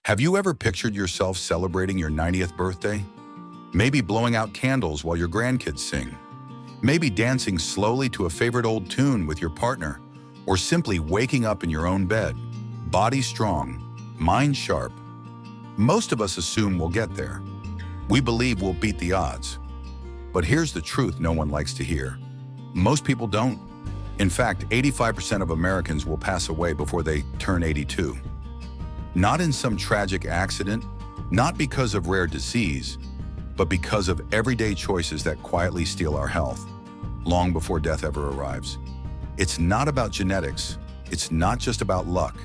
Have you ever pictured yourself celebrating your 90th birthday? Maybe blowing out candles while your grandkids sing. Maybe dancing slowly to a favorite old tune with your partner, or simply waking up in your own bed, body strong, mind sharp. Most of us assume we'll get there. We believe we'll beat the odds. But here's the truth no one likes to hear. Most people don't. In fact, 85% of Americans will pass away before they turn 82. Not in some tragic accident, not because of rare disease, but because of everyday choices that quietly steal our health, long before death ever arrives. It's not about genetics. It's not just about luck.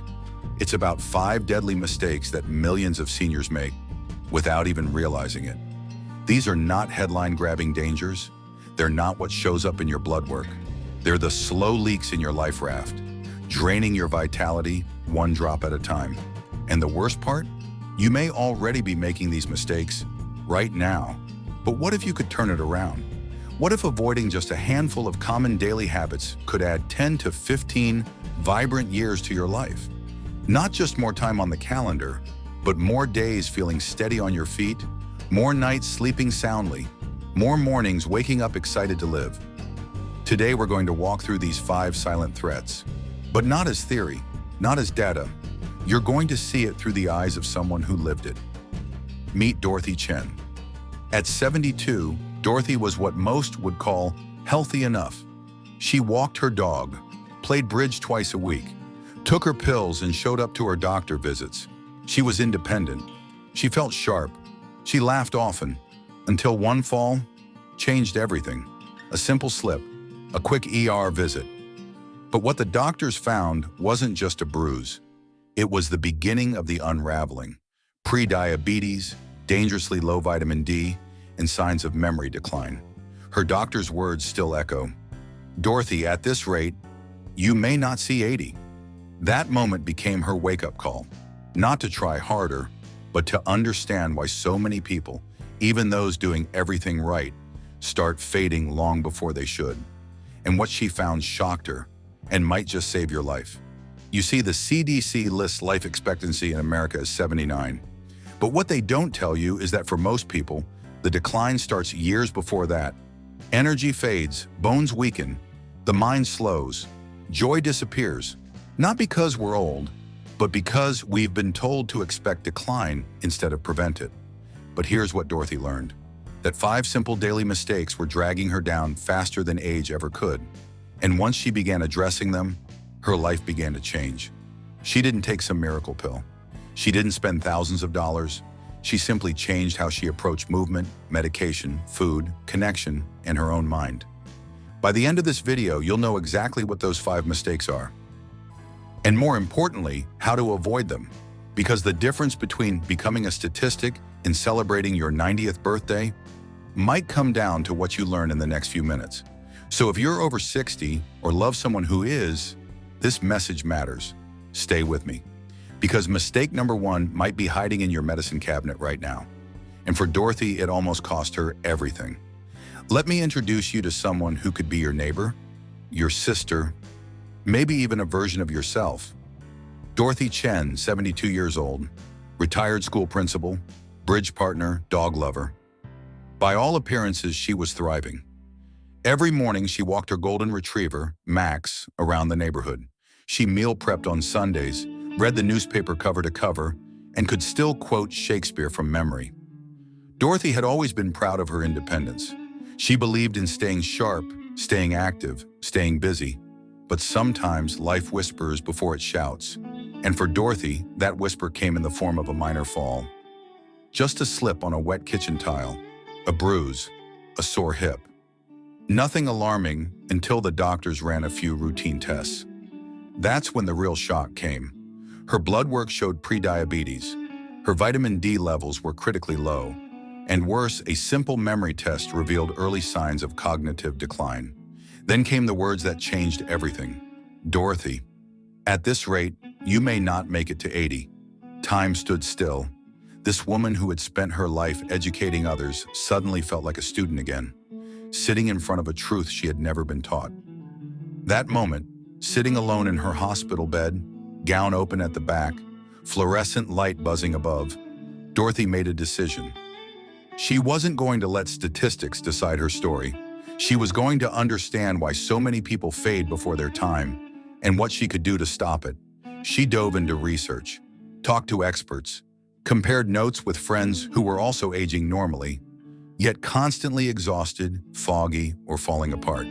It's about 5 deadly mistakes that millions of seniors make without even realizing it. These are not headline-grabbing dangers. They're not what shows up in your blood work. They're the slow leaks in your life raft, draining your vitality one drop at a time. And the worst part? You may already be making these mistakes right now. But what if you could turn it around? What if avoiding just a handful of common daily habits could add 10 to 15 vibrant years to your life? Not just more time on the calendar, but more days feeling steady on your feet, more nights sleeping soundly, more mornings waking up excited to live. Today we're going to walk through these 5 silent threats, but not as theory, not as data. You're going to see it through the eyes of someone who lived it. Meet Dorothy Chen. At 72, Dorothy was what most would call healthy enough. She walked her dog, played bridge twice a week, took her pills and showed up to her doctor visits. She was independent. She felt sharp. She laughed often, until one fall changed everything. A simple slip, a quick ER visit. But what the doctors found wasn't just a bruise. It was the beginning of the unraveling. Pre-diabetes, dangerously low vitamin D, and signs of memory decline. Her doctor's words still echo. Dorothy, at this rate, you may not see 80. That moment became her wake-up call. Not to try harder, but to understand why so many people, even those doing everything right, start fading long before they should. And what she found shocked her, and might just save your life. You see, the CDC lists life expectancy in America as 79. But what they don't tell you is that for most people, the decline starts years before that. Energy fades, bones weaken, the mind slows, joy disappears. Not because we're old, but because we've been told to expect decline instead of prevent it. But here's what Dorothy learned. That 5 simple daily mistakes were dragging her down faster than age ever could. And once she began addressing them, her life began to change. She didn't take some miracle pill. She didn't spend thousands of dollars. She simply changed how she approached movement, medication, food, connection, and her own mind. By the end of this video, you'll know exactly what those 5 mistakes are. And more importantly, how to avoid them. Because the difference between becoming a statistic and celebrating your 90th birthday might come down to what you learn in the next few minutes. So if you're over 60 or love someone who is, this message matters. Stay with me. Because mistake number 1 might be hiding in your medicine cabinet right now. And for Dorothy, it almost cost her everything. Let me introduce you to someone who could be your neighbor, your sister, maybe even a version of yourself. Dorothy Chen, 72 years old, retired school principal, bridge partner, dog lover. By all appearances, she was thriving. Every morning, she walked her golden retriever, Max, around the neighborhood. She meal prepped on Sundays, read the newspaper cover to cover, and could still quote Shakespeare from memory. Dorothy had always been proud of her independence. She believed in staying sharp, staying active, staying busy. But sometimes life whispers before it shouts. And for Dorothy, that whisper came in the form of a minor fall. Just a slip on a wet kitchen tile, a bruise, a sore hip. Nothing alarming until the doctors ran a few routine tests. That's when the real shock came. Her blood work showed pre-diabetes. Her vitamin D levels were critically low. And worse, a simple memory test revealed early signs of cognitive decline. Then came the words that changed everything. Dorothy, at this rate, you may not make it to 80. Time stood still. This woman who had spent her life educating others suddenly felt like a student again, sitting in front of a truth she had never been taught. That moment, sitting alone in her hospital bed, gown open at the back, fluorescent light buzzing above, Dorothy made a decision. She wasn't going to let statistics decide her story. She was going to understand why so many people fade before their time and what she could do to stop it. She dove into research, talked to experts, compared notes with friends who were also aging normally, yet constantly exhausted, foggy, or falling apart.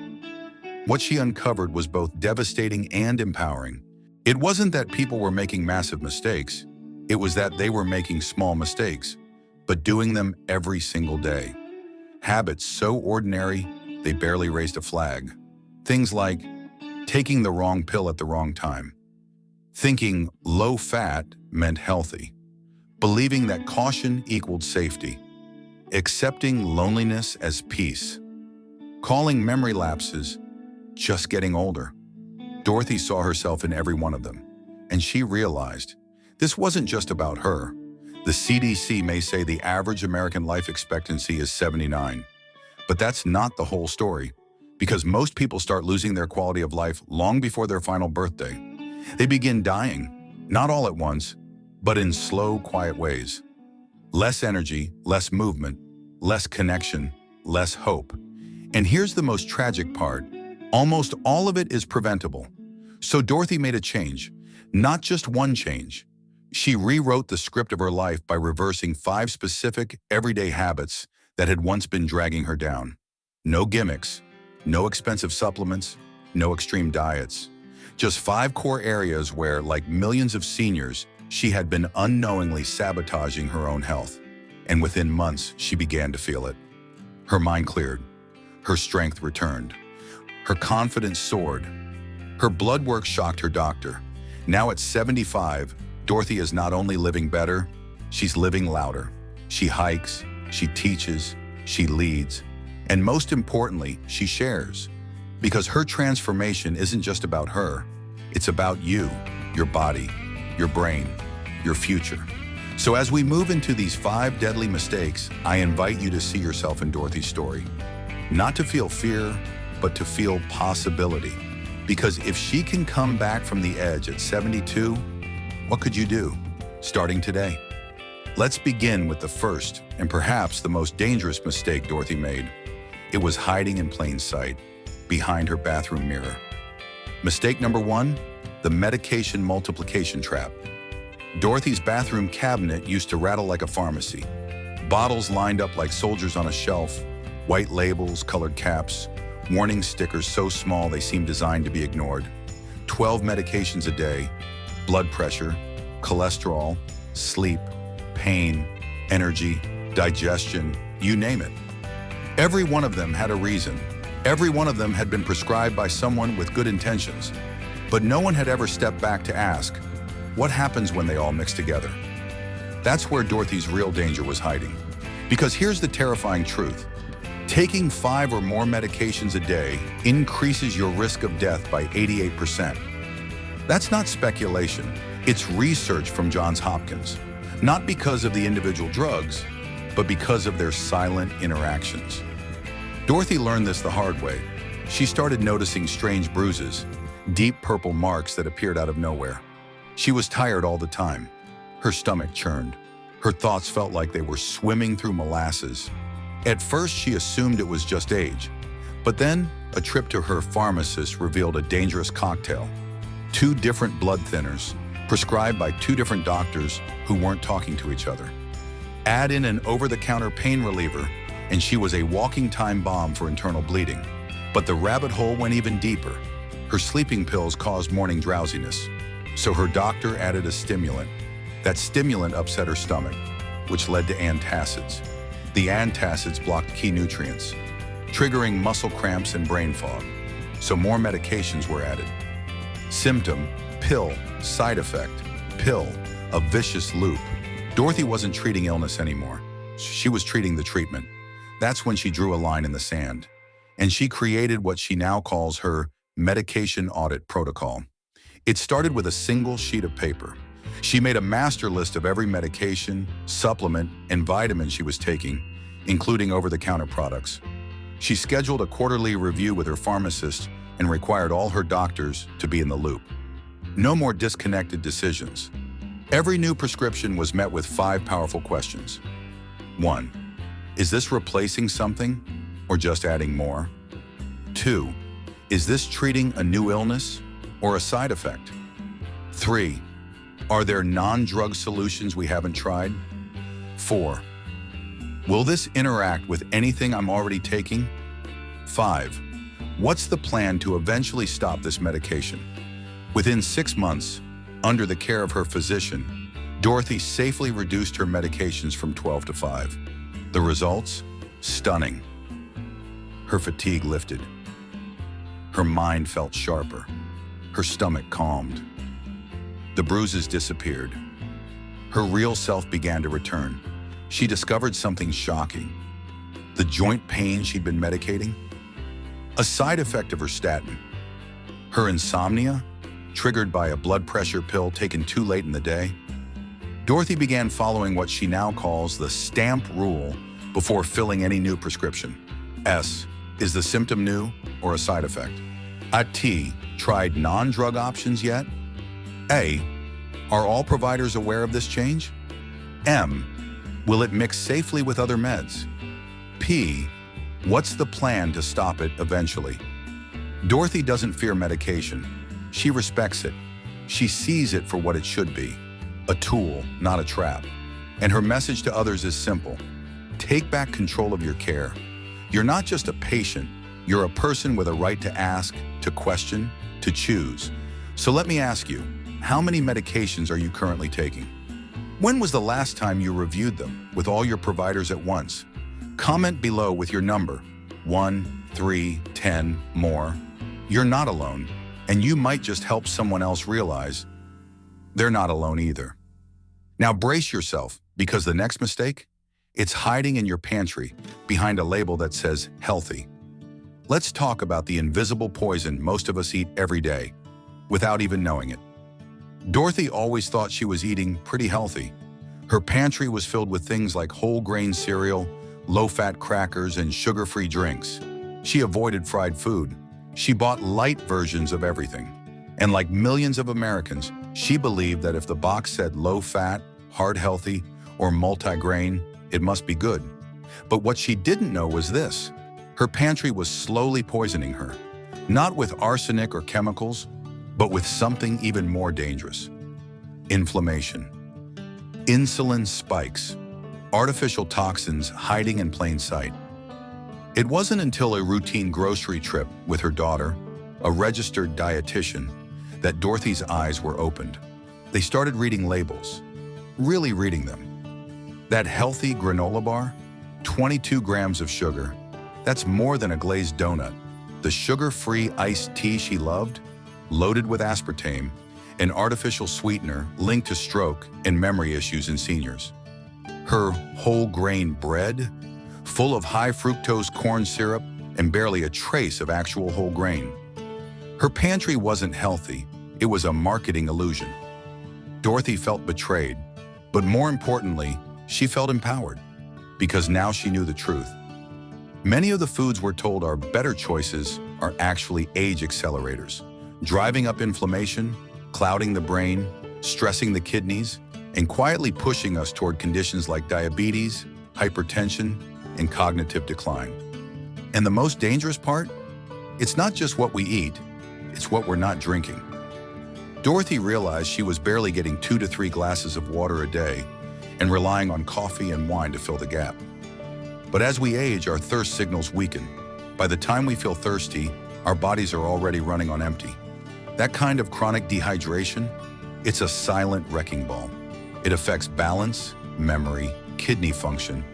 What she uncovered was both devastating and empowering. It wasn't that people were making massive mistakes. It was that they were making small mistakes, but doing them every single day. Habits so ordinary, they barely raised a flag. Things like taking the wrong pill at the wrong time, thinking low fat meant healthy, believing that caution equaled safety, accepting loneliness as peace, calling memory lapses just getting older. Dorothy saw herself in every one of them, and she realized this wasn't just about her. The CDC may say the average American life expectancy is 79, but that's not the whole story, because most people start losing their quality of life long before their final birthday. They begin dying, not all at once, but in slow, quiet ways. Less energy, less movement, less connection, less hope. And here's the most tragic part. Almost all of it is preventable. So Dorothy made a change, not just one change. She rewrote the script of her life by reversing 5 specific, everyday habits that had once been dragging her down. No gimmicks, no expensive supplements, no extreme diets. Just 5 core areas where, like millions of seniors, she had been unknowingly sabotaging her own health. And within months, she began to feel it. Her mind cleared. Her strength returned. Her confidence soared. Her blood work shocked her doctor. Now at 75, Dorothy is not only living better, she's living louder. She hikes, she teaches, she leads, and most importantly, she shares. Because her transformation isn't just about her, it's about you, your body, your brain, your future. So as we move into these 5 deadly mistakes, I invite you to see yourself in Dorothy's story. Not to feel fear, but to feel possibility. Because if she can come back from the edge at 72, what could you do, starting today? Let's begin with the first and perhaps the most dangerous mistake Dorothy made. It was hiding in plain sight, behind her bathroom mirror. Mistake number 1, the medication multiplication trap. Dorothy's bathroom cabinet used to rattle like a pharmacy. Bottles lined up like soldiers on a shelf, white labels, colored caps, warning stickers so small they seemed designed to be ignored. 12 medications a day, blood pressure, cholesterol, sleep, pain, energy, digestion, you name it. Every one of them had a reason. Every one of them had been prescribed by someone with good intentions. But no one had ever stepped back to ask, what happens when they all mix together? That's where Dorothy's real danger was hiding. Because here's the terrifying truth. Taking 5 or more medications a day increases your risk of death by 88%. That's not speculation. It's research from Johns Hopkins. Not because of the individual drugs, but because of their silent interactions. Dorothy learned this the hard way. She started noticing strange bruises, deep purple marks that appeared out of nowhere. She was tired all the time. Her stomach churned. Her thoughts felt like they were swimming through molasses. At first, she assumed it was just age. But then, a trip to her pharmacist revealed a dangerous cocktail. 2 different blood thinners, prescribed by 2 different doctors who weren't talking to each other. Add in an over-the-counter pain reliever, and she was a walking time bomb for internal bleeding. But the rabbit hole went even deeper. Her sleeping pills caused morning drowsiness, so her doctor added a stimulant. That stimulant upset her stomach, which led to antacids. The antacids blocked key nutrients, triggering muscle cramps and brain fog, so more medications were added. Symptom, pill, side effect, pill, a vicious loop. Dorothy wasn't treating illness anymore. She was treating the treatment. That's when she drew a line in the sand. And she created what she now calls her medication audit protocol. It started with a single sheet of paper. She made a master list of every medication, supplement, and vitamin she was taking, including over-the-counter products. She scheduled a quarterly review with her pharmacist and required all her doctors to be in the loop. No more disconnected decisions. Every new prescription was met with 5 powerful questions. 1. Is this replacing something or just adding more? 2. Is this treating a new illness or a side effect? 3. Are there non-drug solutions we haven't tried? 4. Will this interact with anything I'm already taking? 5. What's the plan to eventually stop this medication? Within 6 months, under the care of her physician, Dorothy safely reduced her medications from 12 to 5. The results? Stunning. Her fatigue lifted. Her mind felt sharper. Her stomach calmed. The bruises disappeared. Her real self began to return. She discovered something shocking. The joint pain she'd been medicating? A side effect of her statin. Her insomnia, triggered by a blood pressure pill taken too late in the day. Dorothy began following what she now calls the stamp rule before filling any new prescription. S. Is the symptom new or a side effect? T. Tried non-drug options yet? A. Are all providers aware of this change? M. Will it mix safely with other meds? P. What's the plan to stop it eventually? Dorothy doesn't fear medication. She respects it. She sees it for what it should be, a tool, not a trap. And her message to others is simple. Take back control of your care. You're not just a patient, you're a person with a right to ask, to question, to choose. So let me ask you, how many medications are you currently taking? When was the last time you reviewed them with all your providers at once? Comment below with your number, 1, 3, 10, more. You're not alone, and you might just help someone else realize they're not alone either. Now brace yourself, because the next mistake, it's hiding in your pantry behind a label that says healthy. Let's talk about the invisible poison most of us eat every day, without even knowing it. Dorothy always thought she was eating pretty healthy. Her pantry was filled with things like whole grain cereal, low-fat crackers, and sugar-free drinks. She avoided fried food. She bought light versions of everything. And like millions of Americans, she believed that if the box said low-fat, heart-healthy, or multi-grain, it must be good. But what she didn't know was this. Her pantry was slowly poisoning her, not with arsenic or chemicals, but with something even more dangerous. Inflammation. Insulin spikes. Artificial toxins hiding in plain sight. It wasn't until a routine grocery trip with her daughter, a registered dietitian, that Dorothy's eyes were opened. They started reading labels, really reading them. That healthy granola bar, 22 grams of sugar. That's more than a glazed donut. The sugar-free iced tea she loved, loaded with aspartame, an artificial sweetener linked to stroke and memory issues in seniors. Her whole grain bread, full of high fructose corn syrup and barely a trace of actual whole grain. Her pantry wasn't healthy, it was a marketing illusion. Dorothy felt betrayed, but more importantly, she felt empowered, because now she knew the truth. Many of the foods we're told are better choices are actually age accelerators, driving up inflammation, clouding the brain, stressing the kidneys, and quietly pushing us toward conditions like diabetes, hypertension, and cognitive decline. And the most dangerous part? It's not just what we eat, it's what we're not drinking. Dorothy realized she was barely getting 2 to 3 glasses of water a day and relying on coffee and wine to fill the gap. But as we age, our thirst signals weaken. By the time we feel thirsty, our bodies are already running on empty. That kind of chronic dehydration, it's a silent wrecking ball. It affects balance, memory, kidney function,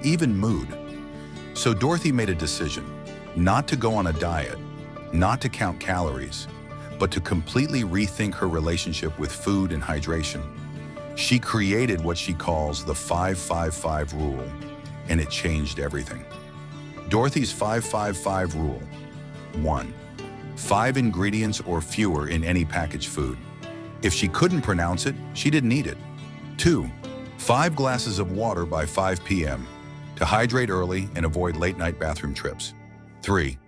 even mood. So Dorothy made a decision, not to go on a diet, not to count calories, but to completely rethink her relationship with food and hydration. She created what she calls the 5-5-5 rule, and it changed everything. Dorothy's 5-5-5 rule. 1. 5 ingredients or fewer in any packaged food. If she couldn't pronounce it, she didn't eat it. 2. 5 glasses of water by 5 p.m. to hydrate early and avoid late-night bathroom trips. 3.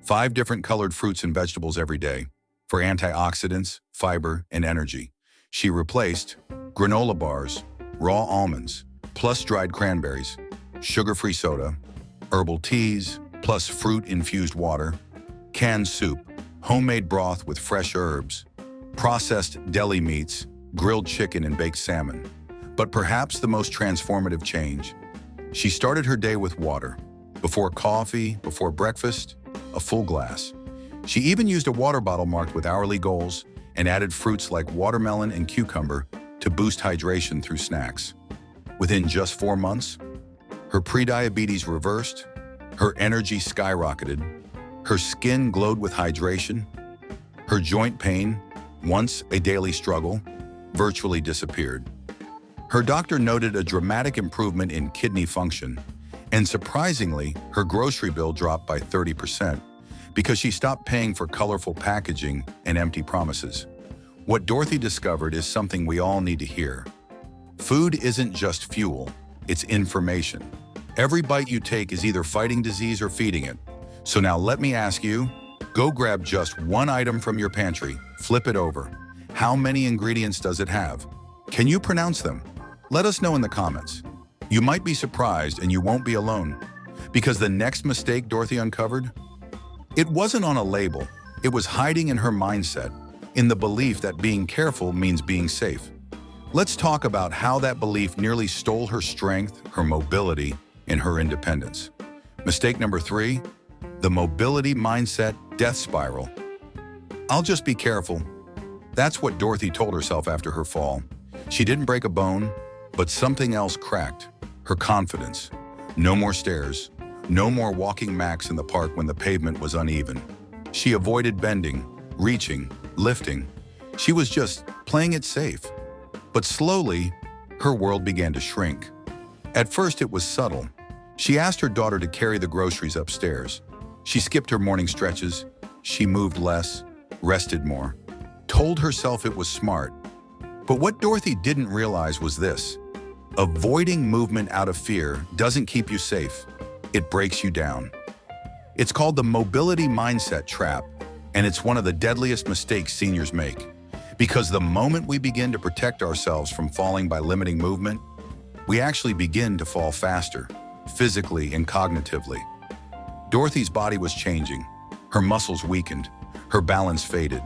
5 different colored fruits and vegetables every day for antioxidants, fiber, and energy. She replaced granola bars, raw almonds, plus dried cranberries, sugar-free soda, herbal teas, plus fruit-infused water, canned soup, homemade broth with fresh herbs, processed deli meats, grilled chicken and baked salmon. But perhaps the most transformative change, she started her day with water. Before coffee, before breakfast, a full glass. She even used a water bottle marked with hourly goals and added fruits like watermelon and cucumber to boost hydration through snacks. Within just 4 months, her prediabetes reversed, her energy skyrocketed, her skin glowed with hydration, her joint pain, once a daily struggle, virtually disappeared. Her doctor noted a dramatic improvement in kidney function, and surprisingly, her grocery bill dropped by 30% because she stopped paying for colorful packaging and empty promises. What Dorothy discovered is something we all need to hear. Food isn't just fuel, it's information. Every bite you take is either fighting disease or feeding it. So now let me ask you, go grab just one item from your pantry, flip it over. How many ingredients does it have? Can you pronounce them? Let us know in the comments. You might be surprised and you won't be alone. Because the next mistake Dorothy uncovered, it wasn't on a label, it was hiding in her mindset, in the belief that being careful means being safe. Let's talk about how that belief nearly stole her strength, her mobility, and her independence. Mistake number 3, the mobility mindset death spiral. I'll just be careful. That's what Dorothy told herself after her fall. She didn't break a bone, but something else cracked. Her confidence. No more stairs. No more walking Max in the park when the pavement was uneven. She avoided bending, reaching, lifting. She was just playing it safe. But slowly, her world began to shrink. At first, it was subtle. She asked her daughter to carry the groceries upstairs. She skipped her morning stretches. She moved less, rested more, told herself it was smart. But what Dorothy didn't realize was this. Avoiding movement out of fear doesn't keep you safe. It breaks you down. It's called the mobility mindset trap, and it's one of the deadliest mistakes seniors make. Because the moment we begin to protect ourselves from falling by limiting movement, we actually begin to fall faster, physically and cognitively. Dorothy's body was changing. Her muscles weakened. Her balance faded.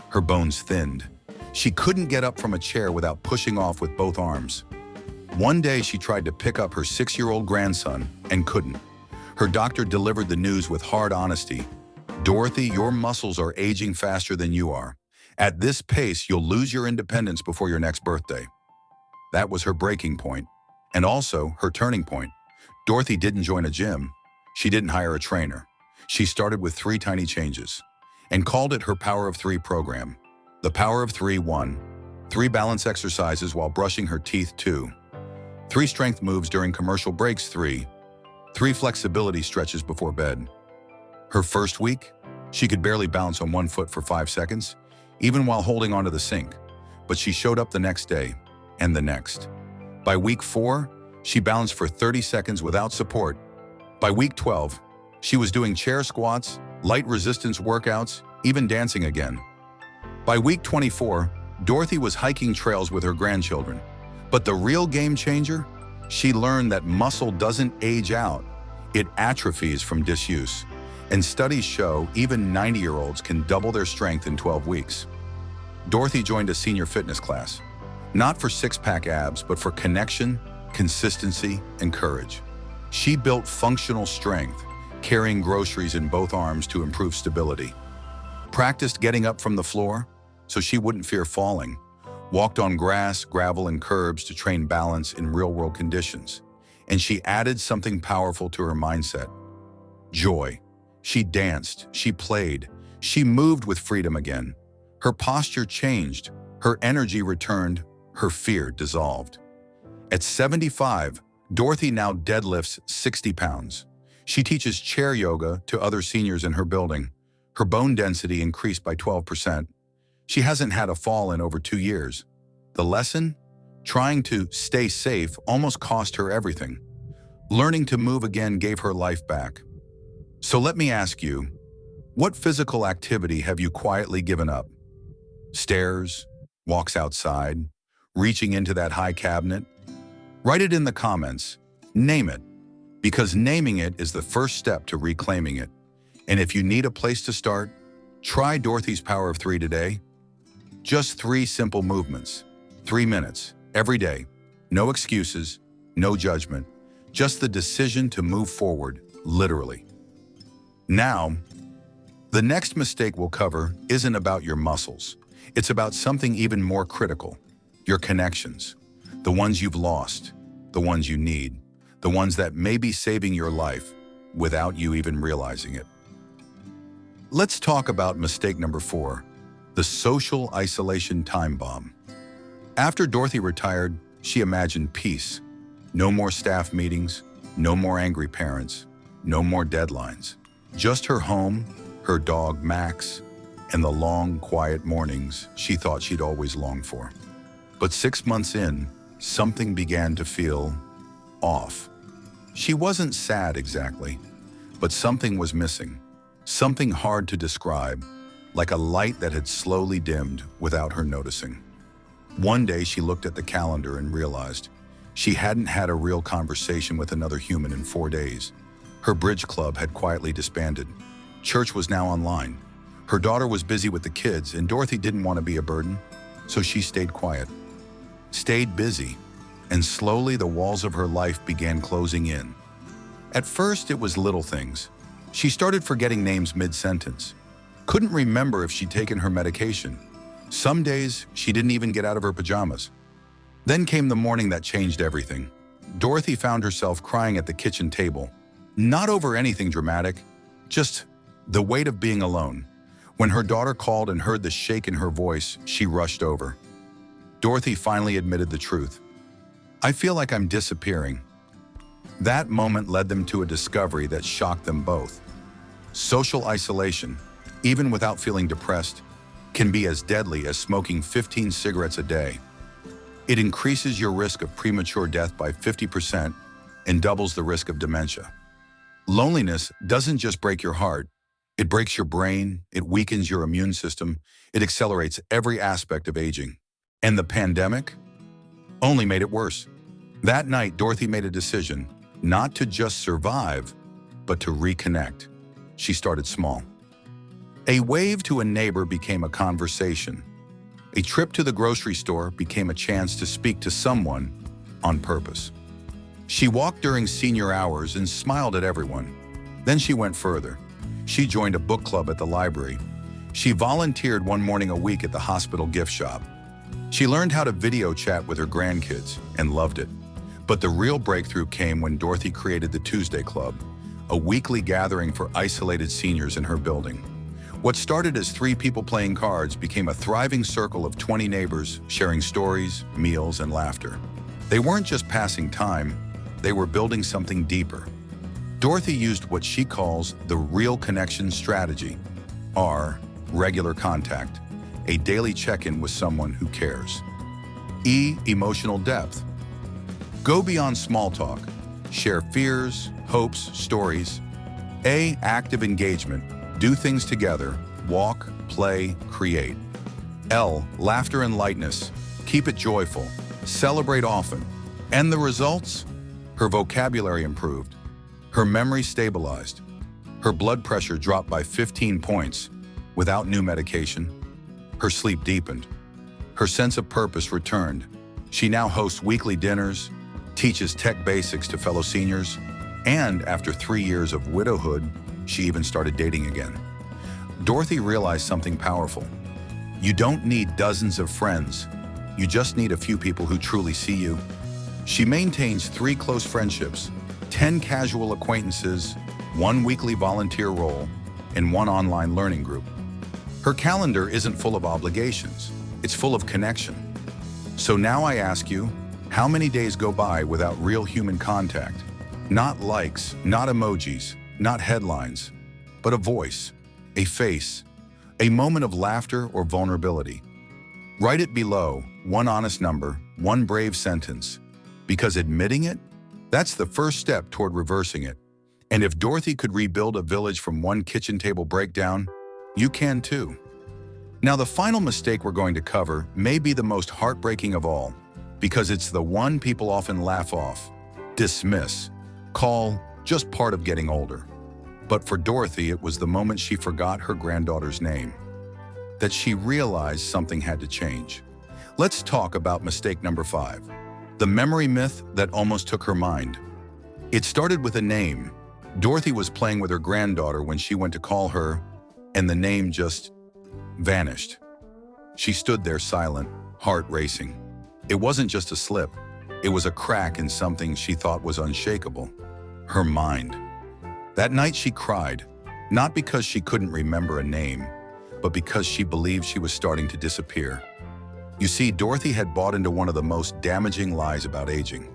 Her bones thinned. She couldn't get up from a chair without pushing off with both arms. One day she tried to pick up her 6-year-old grandson and couldn't. Her doctor delivered the news with hard honesty. Dorothy, your muscles are aging faster than you are. At this pace, you'll lose your independence before your next birthday. That was her breaking point, and also her turning point. Dorothy didn't join a gym. She didn't hire a trainer. She started with 3 tiny changes and called it her Power of 3 program. The Power of 3: 1. 3 balance exercises while brushing her teeth. 2. 3 strength moves during commercial breaks. 3 flexibility stretches before bed. Her first week, she could barely balance on one foot for 5 seconds, even while holding onto the sink. But she showed up the next day, and the next. By week 4, she balanced for 30 seconds without support. By week 12, she was doing chair squats, light resistance workouts, even dancing again. By week 24, Dorothy was hiking trails with her grandchildren. But the real game changer? She learned that muscle doesn't age out. It atrophies from disuse. And studies show even 90-year-olds can double their strength in 12 weeks. Dorothy joined a senior fitness class, not for six-pack abs, but for connection, consistency, and courage. She built functional strength, carrying groceries in both arms to improve stability. Practiced getting up from the floor so she wouldn't fear falling. Walked on grass, gravel, and curbs to train balance in real-world conditions. And she added something powerful to her mindset: joy. She danced, she played, she moved with freedom again. Her posture changed, her energy returned, her fear dissolved. At 75, Dorothy now deadlifts 60 pounds. She teaches chair yoga to other seniors in her building. Her bone density increased by 12%. She hasn't had a fall in over 2 years. The lesson? Trying to stay safe almost cost her everything. Learning to move again gave her life back. So let me ask you, what physical activity have you quietly given up? Stairs, walks outside, reaching into that high cabinet? Write it in the comments. Name it, because naming it is the first step to reclaiming it. And if you need a place to start, try Dorothy's Power of 3 today. Just 3 simple movements, 3 minutes, every day. No excuses, no judgment, just the decision to move forward, literally. Now, the next mistake we'll cover isn't about your muscles. It's about something even more critical, your connections. The ones you've lost, the ones you need, the ones that may be saving your life without you even realizing it. Let's talk about mistake number 4, the social isolation time bomb. After Dorothy retired, she imagined peace. No more staff meetings, no more angry parents, no more deadlines. Just her home, her dog Max, and the long, quiet mornings she thought she'd always longed for. But 6 months in, something began to feel off. She wasn't sad exactly, but something was missing. Something hard to describe, like a light that had slowly dimmed without her noticing. One day she looked at the calendar and realized she hadn't had a real conversation with another human in 4 days. Her bridge club had quietly disbanded. Church was now online. Her daughter was busy with the kids, and Dorothy didn't want to be a burden, so she stayed quiet. Stayed busy, and slowly the walls of her life began closing in. At first, it was little things. She started forgetting names mid-sentence. Couldn't remember if she'd taken her medication. Some days, she didn't even get out of her pajamas. Then came the morning that changed everything. Dorothy found herself crying at the kitchen table. Not over anything dramatic, just the weight of being alone. When her daughter called and heard the shake in her voice, she rushed over. Dorothy finally admitted the truth. "I feel like I'm disappearing." That moment led them to a discovery that shocked them both. Social isolation, even without feeling depressed, can be as deadly as smoking 15 cigarettes a day. It increases your risk of premature death by 50% and doubles the risk of dementia. Loneliness doesn't just break your heart. It breaks your brain, it weakens your immune system, it accelerates every aspect of aging. And the pandemic only made it worse. That night, Dorothy made a decision, not to just survive, but to reconnect. She started small. A wave to a neighbor became a conversation. A trip to the grocery store became a chance to speak to someone on purpose. She walked during senior hours and smiled at everyone. Then she went further. She joined a book club at the library. She volunteered one morning a week at the hospital gift shop. She learned how to video chat with her grandkids and loved it. But the real breakthrough came when Dorothy created the Tuesday Club, a weekly gathering for isolated seniors in her building. What started as 3 people playing cards became a thriving circle of 20 neighbors sharing stories, meals, and laughter. They weren't just passing time, they were building something deeper. Dorothy used what she calls the real connection strategy, R, regular contact, a daily check-in with someone who cares. E, emotional depth. Go beyond small talk, share fears, hopes, stories. A, active engagement, do things together, walk, play, create. L, laughter and lightness, keep it joyful, celebrate often. And the results? Her vocabulary improved, her memory stabilized, her blood pressure dropped by 15 points without new medication, her sleep deepened, her sense of purpose returned. She now hosts weekly dinners, teaches tech basics to fellow seniors, and after 3 years of widowhood, she even started dating again. Dorothy realized something powerful. You don't need dozens of friends. You just need a few people who truly see you. She maintains 3 close friendships, 10 casual acquaintances, 1 weekly volunteer role, and 1 online learning group. Her calendar isn't full of obligations. It's full of connection. So now I ask you, how many days go by without real human contact? Not likes, not emojis, not headlines, but a voice, a face, a moment of laughter or vulnerability. Write it below, 1 honest number, 1 brave sentence, because admitting it, that's the first step toward reversing it. And if Dorothy could rebuild a village from 1 kitchen table breakdown, you can too. Now, the final mistake we're going to cover may be the most heartbreaking of all, because it's the one people often laugh off, dismiss, call just part of getting older. But for Dorothy, it was the moment she forgot her granddaughter's name that she realized something had to change. Let's talk about mistake number 5, the memory myth that almost took her mind. It started with a name. Dorothy was playing with her granddaughter when she went to call her, and the name just vanished. She stood there silent, heart racing. It wasn't just a slip. It was a crack in something she thought was unshakable: her mind. That night she cried, not because she couldn't remember a name, but because she believed she was starting to disappear. You see, Dorothy had bought into one of the most damaging lies about aging.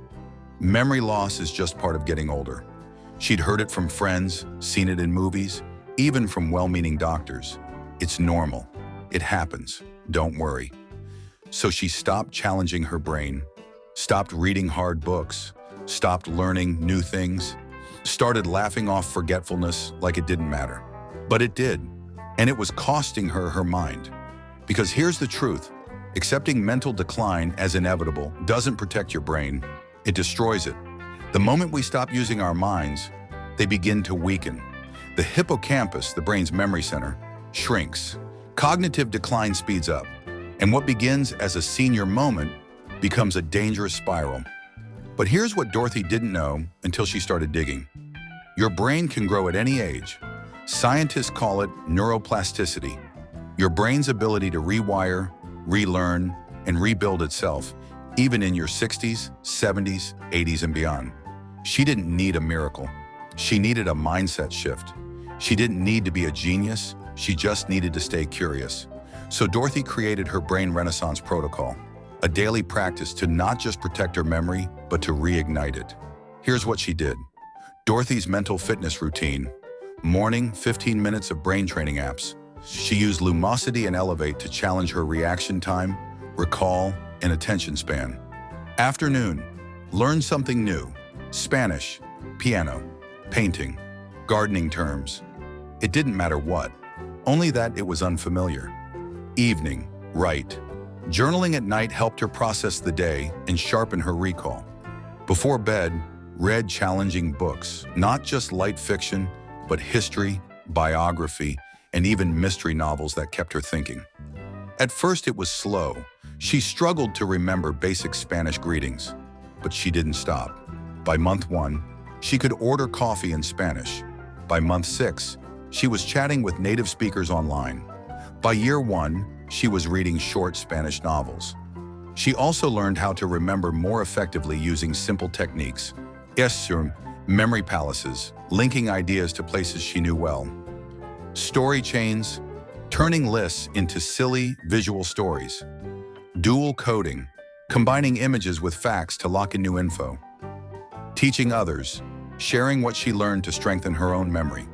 Memory loss is just part of getting older. She'd heard it from friends, seen it in movies, even from well-meaning doctors. It's normal. It happens. Don't worry. So she stopped challenging her brain, stopped reading hard books, stopped learning new things, started laughing off forgetfulness like it didn't matter. But it did, and it was costing her her mind. Because here's the truth: accepting mental decline as inevitable doesn't protect your brain, it destroys it. The moment we stop using our minds, they begin to weaken. The hippocampus, the brain's memory center, shrinks. Cognitive decline speeds up, and what begins as a senior moment becomes a dangerous spiral. But here's what Dorothy didn't know until she started digging. Your brain can grow at any age. Scientists call it neuroplasticity, your brain's ability to rewire, relearn, and rebuild itself, even in your 60s, 70s, 80s, and beyond. She didn't need a miracle. She needed a mindset shift. She didn't need to be a genius. She just needed to stay curious. So Dorothy created her Brain Renaissance Protocol, a daily practice to not just protect her memory, but to reignite it. Here's what she did. Dorothy's mental fitness routine. Morning, 15 minutes of brain training apps. She used Lumosity and Elevate to challenge her reaction time, recall, and attention span. Afternoon, learn something new. Spanish, piano, painting, gardening terms. It didn't matter what, only that it was unfamiliar. Evening, write. Journaling at night helped her process the day and sharpen her recall. Before bed, read challenging books, not just light fiction, but history, biography, and even mystery novels that kept her thinking. At first it was slow. She struggled to remember basic Spanish greetings, but she didn't stop. By month 1, she could order coffee in Spanish. By month 6, she was chatting with native speakers online. By year 1, she was reading short Spanish novels. She also learned how to remember more effectively using simple techniques. Memory palaces, linking ideas to places she knew well. Story chains, turning lists into silly visual stories. Dual coding, combining images with facts to lock in new info. Teaching others, sharing what she learned to strengthen her own memory.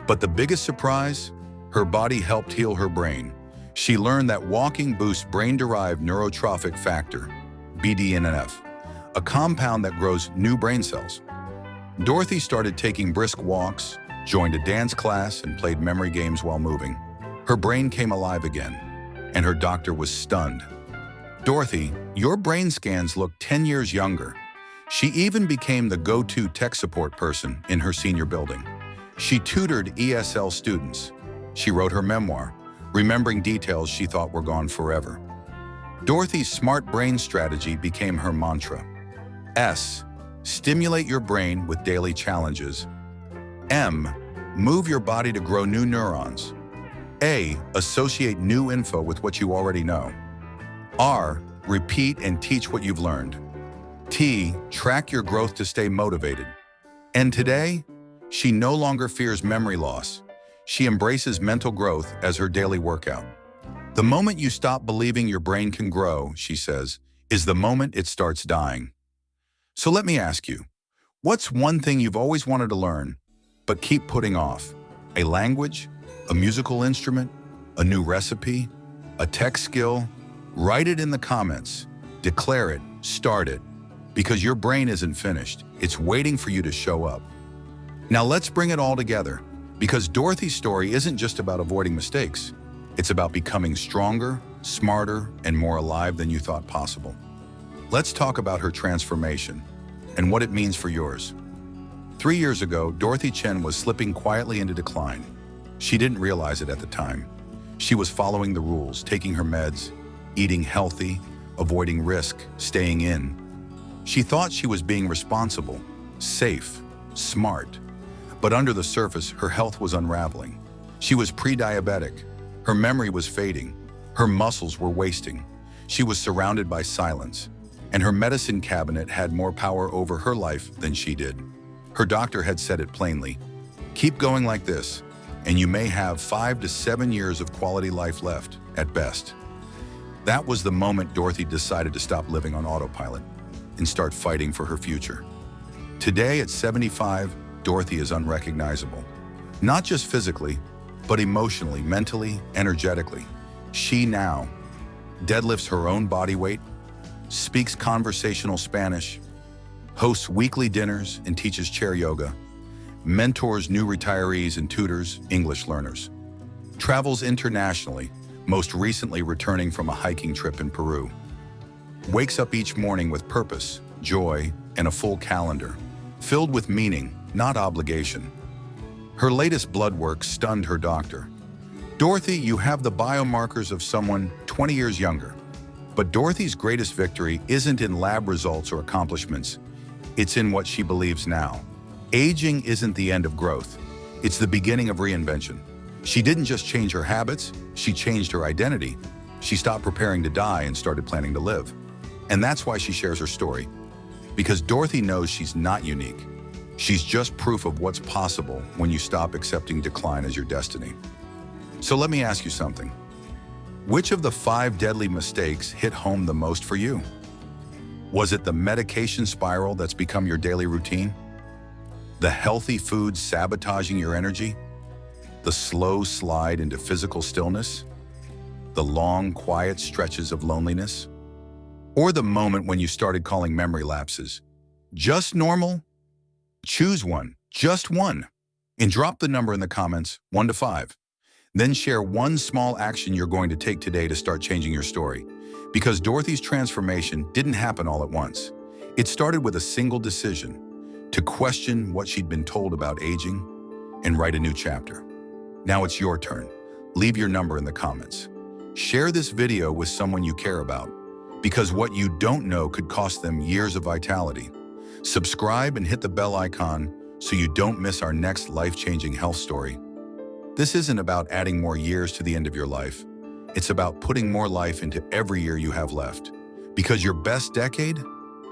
But the biggest surprise? Her body helped heal her brain. She learned that walking boosts brain-derived neurotrophic factor, BDNF, a compound that grows new brain cells. Dorothy started taking brisk walks, joined a dance class, and played memory games while moving. Her brain came alive again, and her doctor was stunned. "Dorothy, your brain scans look 10 years younger." She even became the go-to tech support person in her senior building. She tutored ESL students. She wrote her memoir, remembering details she thought were gone forever. Dorothy's smart brain strategy became her mantra. S, stimulate your brain with daily challenges. M, move your body to grow new neurons. A, associate new info with what you already know. R, repeat and teach what you've learned. T, track your growth to stay motivated. And today, she no longer fears memory loss. She embraces mental growth as her daily workout. The moment you stop believing your brain can grow, she says, is the moment it starts dying. So let me ask you, what's one thing you've always wanted to learn, but keep putting off? A language? A musical instrument? A new recipe? A tech skill? Write it in the comments. Declare it. Start it. Because your brain isn't finished. It's waiting for you to show up. Now let's bring it all together. Because Dorothy's story isn't just about avoiding mistakes. It's about becoming stronger, smarter, and more alive than you thought possible. Let's talk about her transformation and what it means for yours. 3 years ago, Dorothy Chen was slipping quietly into decline. She didn't realize it at the time. She was following the rules, taking her meds, eating healthy, avoiding risk, staying in. She thought she was being responsible, safe, smart. But under the surface, her health was unraveling. She was pre-diabetic. Her memory was fading. Her muscles were wasting. She was surrounded by silence. And her medicine cabinet had more power over her life than she did. Her doctor had said it plainly. Keep going like this, and you may have 5 to 7 years of quality life left, at best. That was the moment Dorothy decided to stop living on autopilot and start fighting for her future. Today, at 75, Dorothy is unrecognizable. Not just physically, but emotionally, mentally, energetically. She now deadlifts her own body weight, speaks conversational Spanish, hosts weekly dinners and teaches chair yoga, mentors new retirees and tutors English learners, travels internationally, most recently returning from a hiking trip in Peru, wakes up each morning with purpose, joy, and a full calendar, filled with meaning, not obligation. Her latest blood work stunned her doctor. Dorothy, you have the biomarkers of someone 20 years younger. But Dorothy's greatest victory isn't in lab results or accomplishments. It's in what she believes now. Aging isn't the end of growth. It's the beginning of reinvention. She didn't just change her habits, she changed her identity. She stopped preparing to die and started planning to live. And that's why she shares her story. Because Dorothy knows she's not unique. She's just proof of what's possible when you stop accepting decline as your destiny. So let me ask you something. Which of the 5 deadly mistakes hit home the most for you? Was it the medication spiral that's become your daily routine? The healthy foods sabotaging your energy? The slow slide into physical stillness? The long, quiet stretches of loneliness? Or the moment when you started calling memory lapses just normal? Choose one, just one, and drop the number in the comments, 1 to 5. Then share one small action you're going to take today to start changing your story. Because Dorothy's transformation didn't happen all at once. It started with a single decision, to question what she'd been told about aging and write a new chapter. Now it's your turn. Leave your number in the comments. Share this video with someone you care about, because what you don't know could cost them years of vitality. Subscribe and hit the bell icon so you don't miss our next life-changing health story. This isn't about adding more years to the end of your life. It's about putting more life into every year you have left. Because your best decade,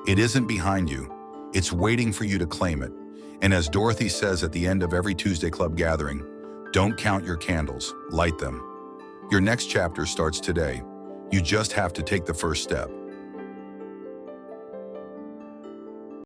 it isn't behind you. It's waiting for you to claim it. And as Dorothy says at the end of every Tuesday Club gathering, don't count your candles, light them. Your next chapter starts today. You just have to take the first step.